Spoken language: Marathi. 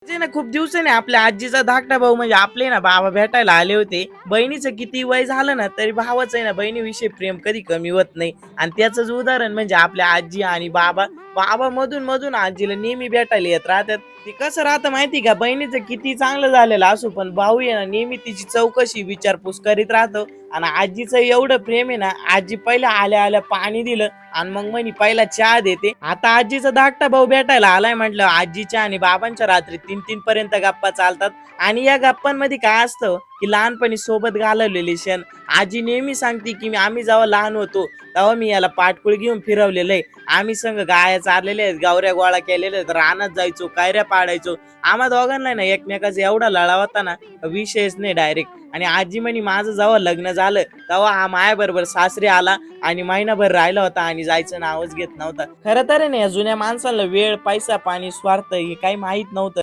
जे ना खूप दिवसांनी आपल्या आजीचा धाकटा भाऊ म्हणजे आपले ना बाबा भेटायला आले होते. बहिणीचं किती वय झालं ना तरी भावाचं आहे ना बहिणीविषयी प्रेम कधी कमी होत नाही. आणि त्याचंच उदाहरण म्हणजे आपल्या आजी आणि बाबा. बाबा मधून मधून आजीला नेहमी भेटायला येत राहतात. ती कसं राहतं माहिती का, बहिणीचं किती चांगलं झालेलं असो पण भाऊ आहे ना नेहमी तिची चौकशी विचारपूस करीत राहतो. आणि आजीचं एवढं प्रेम आहे ना, आजी पहिल्या आल्या आल्या पाणी दिलं आणि मग म्हणे पहिला चहा देते. आता आजीचा धाकटा भाऊ भेटायला आलाय म्हटलं, आजीच्या आणि बाबांच्या रात्री 3-3 पर्यंत गप्पा चालतात. आणि या गप्पांमध्ये काय असतं की लहानपणी सोबत घालवलेले क्षण. आजी नेहमी सांगते की आम्ही जेव्हा लहान होतो तेव्हा मी याला पाटकुळ घेऊन फिरवलेलं आहे. आम्ही संग गाया चारलेल्या आहेत, गावऱ्या गोळा केलेल्या आहेत, रानात जायचो, कायऱ्या पाडायचो. आम्हा दोघांना ना एकमेकाचा एवढा लळा होता ना, विषयच नाही डायरेक्ट. आणि आजी म्हणे माझं जेव्हा लग्न झालं तेव्हा हा मायाबरोबर सासरी आला आणि महिनाभर राहिला होता आणि जायचं नावच घेत नव्हता. खरं तर आहे ना, या जुन्या माणसाला वेळ, पैसा, पाणी, स्वार्थ हे काही माहित नव्हतं.